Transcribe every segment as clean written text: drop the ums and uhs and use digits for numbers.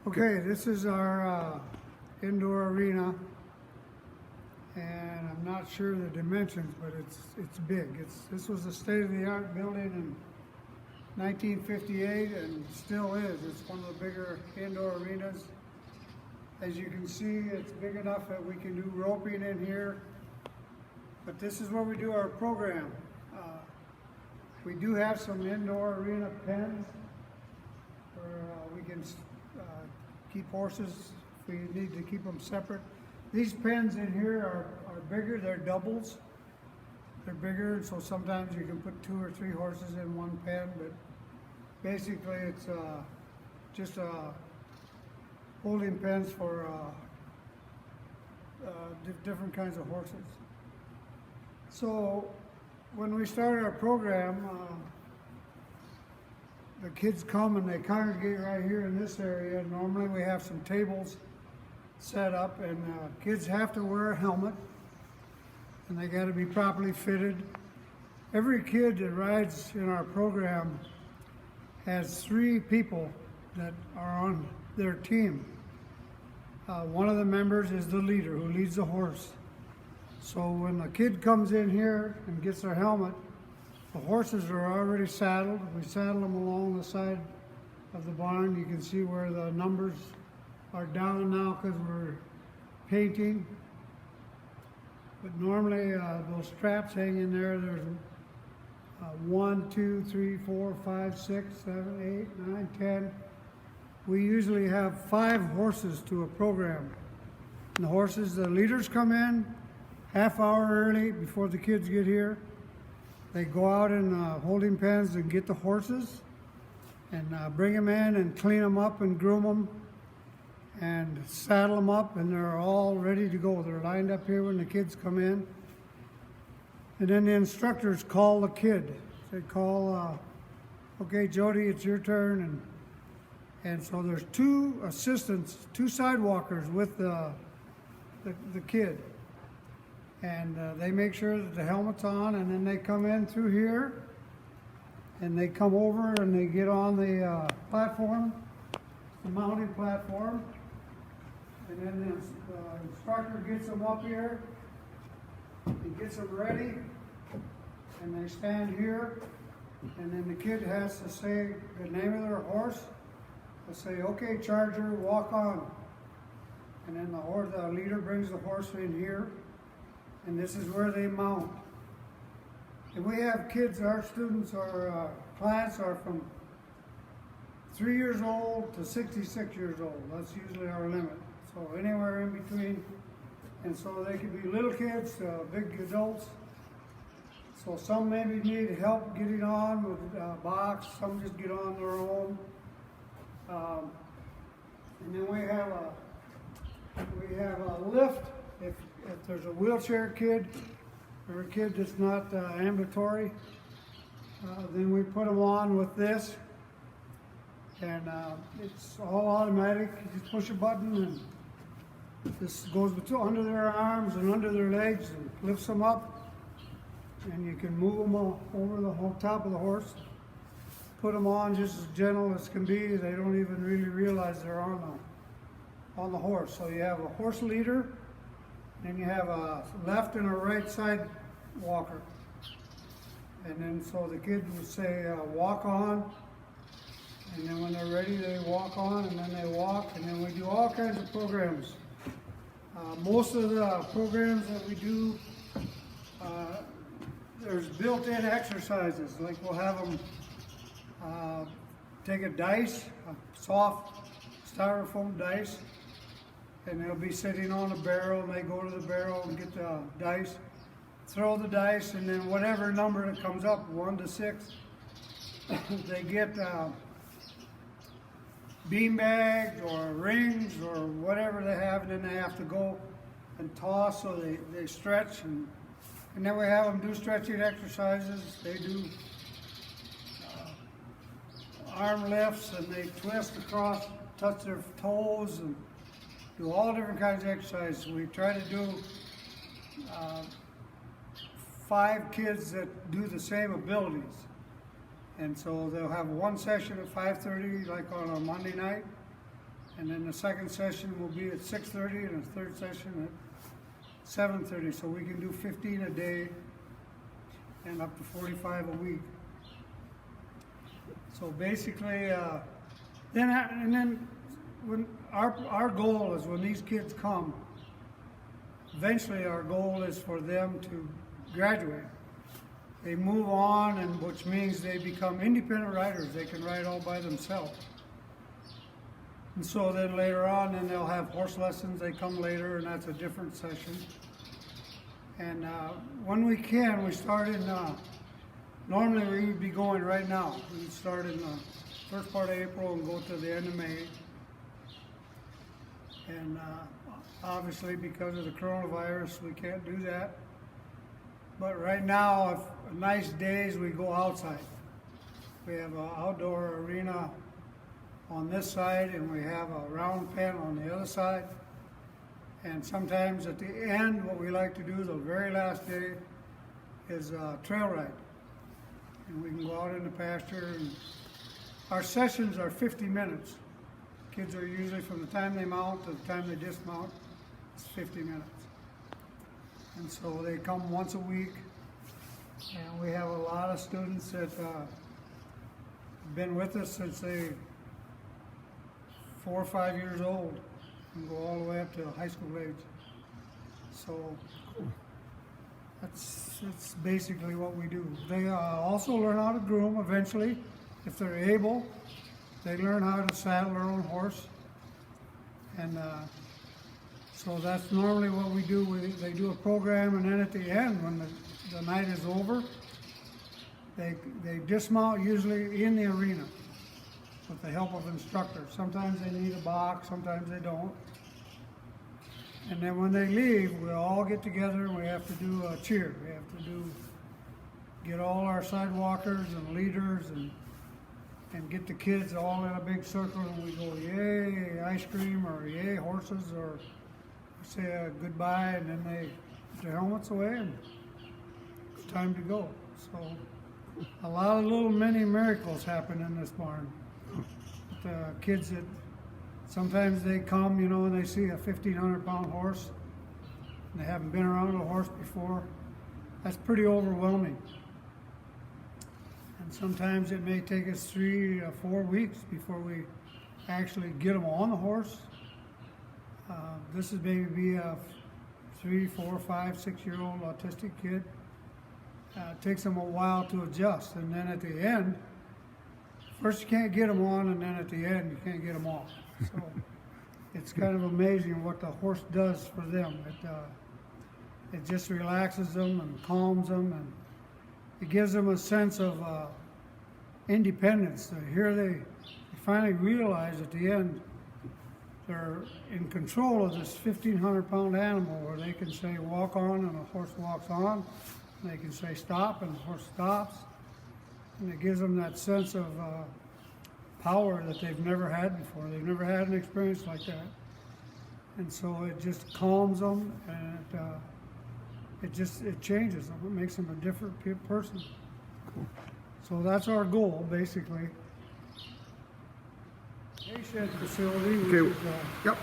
Okay, this is our indoor arena, and I'm not sure the dimensions, but it's big. This was a state-of-the-art building in 1958, and still is. It's one of the bigger indoor arenas. As you can see, it's big enough that we can do roping in here. But this is where we do our program. We do have some indoor arena pens where we can keep horses if we need to keep them separate. These pens in here are bigger, they're doubles. They're bigger, and so sometimes you can put 2 or 3 horses in one pen, but basically it's just holding pens for different kinds of horses. So when we start our program, the kids come and they congregate right here in this area. Normally we have some tables set up, and kids have to wear a helmet, and they got to be properly fitted. Every kid that rides in our program has 3 people that are on their team. One of the members is the leader who leads the horse. So when the kid comes in here and gets their helmet, the horses are already saddled. We saddle them along the side of the barn. You can see where the numbers are down now because we're painting. But normally those straps hang in there. There's 1, 2, 3, 4, 5, 6, 7, 8, 9, 10. We usually have 5 horses to a program. And the horses, the leaders come in half hour early before the kids get here. They go out in holding pens and get the horses and bring them in and clean them up and groom them and saddle them up, and they're all ready to go. They're lined up here when the kids come in. And then the instructors call the kid. They call, okay, Jody, it's your turn. And so there's 2 assistants, 2 sidewalkers with the kid. And they make sure that the helmet's on, and then they come in through here, and they come over and they get on the platform, the mounting platform, and then the instructor gets them up here, he gets them ready, and they stand here, and then the kid has to say the name of their horse. They'll say, okay, Charger, walk on. And then the leader brings the horse in here, and this is where they mount. And we have kids, our students, our clients are from 3 years old to 66 years old. That's usually our limit. So anywhere in between. And so they could be little kids to big adults. So some maybe need help getting on with a box, some just get on their own. And then we have a lift. If there's a wheelchair kid or a kid that's not ambulatory, then we put them on with this, and it's all automatic. You just push a button, and this goes under their arms and under their legs and lifts them up, and you can move them over the top of the horse. Put them on just as gentle as can be. They don't even really realize they're on the horse. So you have a horse leader, and you have a left and a right side walker. And then so the kid would say, walk on. And then when they're ready, they walk on, and then they walk. And then we do all kinds of programs. Most of the programs that we do, there's built-in exercises. Like we'll have them take a dice, a soft styrofoam dice, and they'll be sitting on a barrel, and they go to the barrel and get the dice, throw the dice, and then whatever number that comes up, 1 to 6, they get bean bags or rings or whatever they have, and then they have to go and toss, so they stretch, and then we have them do stretching exercises. They do arm lifts, and they twist across, touch their toes, and do all different kinds of exercises. We try to do 5 kids that do the same abilities. And so they'll have one session at 5:30, like on a Monday night, And then the second session will be at 6:30 and the third session at 7:30. So we can do 15 a day and up to 45 a week. So basically, then when our goal is when these kids come, eventually our goal is for them to graduate. They move on, and which means they become independent riders. They can ride all by themselves. And so then later on, then they'll have horse lessons. They come later, and that's a different session. And when we can, we start in, normally we would be going right now. We'd start in the first part of April and go to the end of May. And obviously because of the coronavirus, we can't do that. But right now, if nice days, we go outside. We have an outdoor arena on this side, and we have a round pen on the other side. And sometimes at the end, what we like to do the very last day is a trail ride. And we can go out in the pasture, and our sessions are 50 minutes. Kids are usually from the time they mount to the time they dismount, it's 50 minutes. And so they come once a week, and we have a lot of students that have been with us since they 4 or 5 years old and go all the way up to high school age. So that's basically what we do. They also learn how to groom eventually, if they're able. They learn how to saddle their own horse, and so that's normally what we do. They do a program, and then at the end, when the night is over, they dismount usually in the arena with the help of instructors. Sometimes they need a box, sometimes they don't. And then when they leave, we all get together and we have to do a cheer. We have to get all our sidewalkers and leaders and get the kids all in a big circle, and we go, yay, ice cream, or yay, horses, or say a goodbye, and then they put their helmets away, and it's time to go. So a lot of little mini miracles happen in this barn. The kids that sometimes they come, you know, and they see a 1,500-pound horse, and they haven't been around a horse before. That's pretty overwhelming. And sometimes it may take us 3 or 4 weeks before we actually get them on the horse. This is maybe a 3, 4, 5, 6-year-old autistic kid. It takes them a while to adjust, and then at the end, first you can't get them on, and then at the end you can't get them off. So it's kind of amazing what the horse does for them. It just relaxes them and calms them, and it gives them a sense of independence. Here they finally realize at the end they're in control of this 1,500-pound animal, where they can say walk on and the horse walks on. They can say stop and the horse stops. And it gives them that sense of power that they've never had before. They've never had an experience like that. And so it just calms them, and it changes them. It makes them a different person. Cool. So that's our goal, basically. Hay shed facility, which is Yep.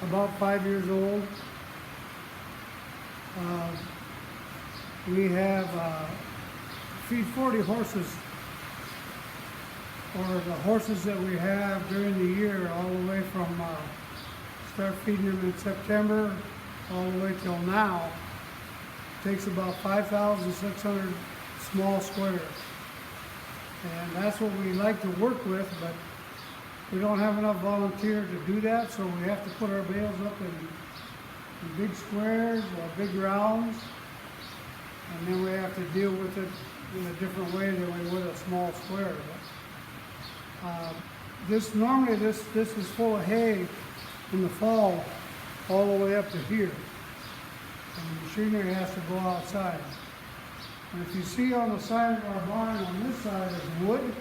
about 5 years old. We have feed 40 horses, or the horses that we have during the year, all the way from start feeding them in September all the way till now. It takes about 5,600 small squares, and that's what we like to work with, but we don't have enough volunteers to do that, so we have to put our bales up in big squares or big rounds, and then we have to deal with it in a different way than we would a small square. Normally this is full of hay in the fall all the way up to here, and the machinery has to go outside. And if you see on the side of our barn, on this side is wood,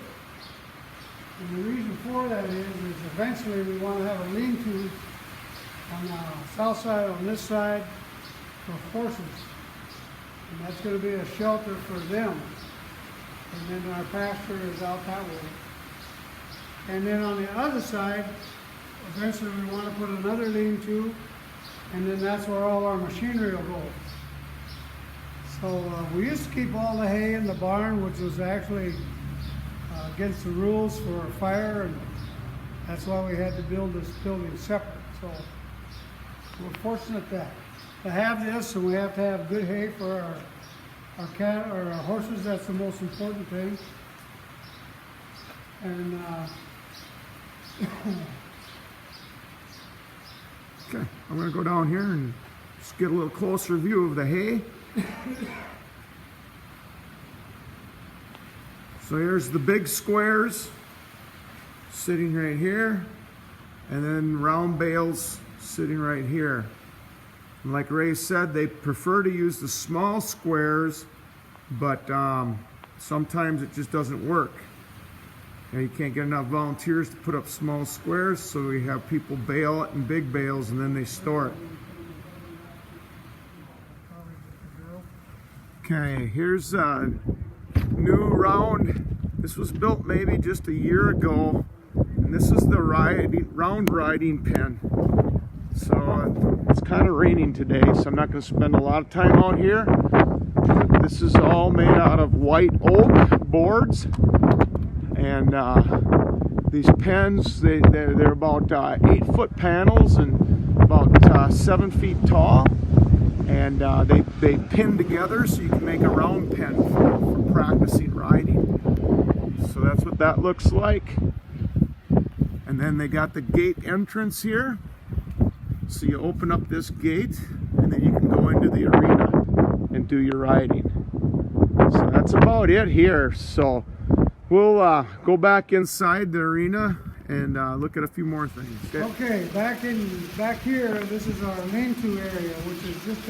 and the reason for that is eventually we want to have a lean-to on the south side, on this side, for horses. And that's going to be a shelter for them. And then our pasture is out that way. And then on the other side, eventually we want to put another lean-to, and then that's where all our machinery will go. So we used to keep all the hay in the barn, which was actually against the rules for fire, and that's why we had to build this building separate. So we're fortunate to have this, and we have to have good hay for our cattle or our horses. That's the most important thing. And okay, I'm going to go down here and just get a little closer view of the hay. So here's the big squares sitting right here, and then round bales sitting right here. And like Ray said, they prefer to use the small squares, but sometimes it just doesn't work. You can't get enough volunteers to put up small squares, so we have people bale it in big bales and then they store it. Okay, here's a new round. This was built maybe just a year ago, and this is the round riding pen. So it's kind of raining today, so I'm not going to spend a lot of time out here. But this is all made out of white oak boards. And these pens, they're about 8-foot panels and about 7 feet tall. And they pin together so you can make a round pen for practicing riding. So that's what that looks like. And then they got the gate entrance here. So you open up this gate and then you can go into the arena and do your riding. So that's about it here. So we'll go back inside the arena and look at a few more things. Okay, back here, this is our lean-to area, which is just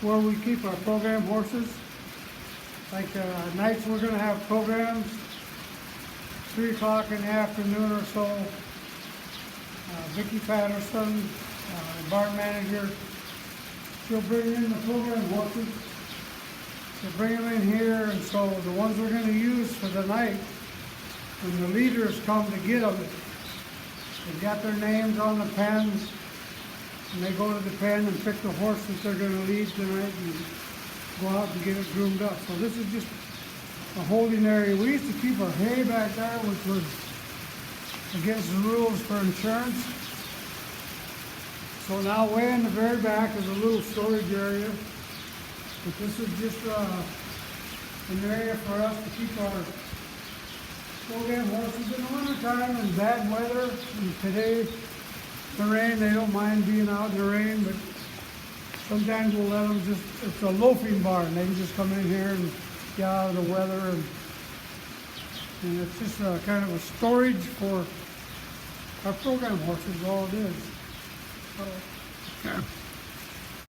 where we keep our program horses. Like nights, we're going to have programs, 3 o'clock in the afternoon or so. Vicki Patterson, barn manager, she'll bring in the program horses. She'll bring them in here, and so the ones we're going to use for the night, when the leaders come to get them, they've got their names on the pens, and they go to the pen and pick the horse that they're going to lead tonight and go out and get it groomed up. So this is just a holding area. We used to keep our hay back there, which was against the rules for insurance. So now way in the very back is a little storage area. But this is just an area for us to keep our program horses in the wintertime and bad weather. And today, the rain, they don't mind being out in the rain, but sometimes we'll let them it's a loafing barn. They can just come in here and get out of the weather. And it's just kind of a storage for our program horses, all it is. So, Okay.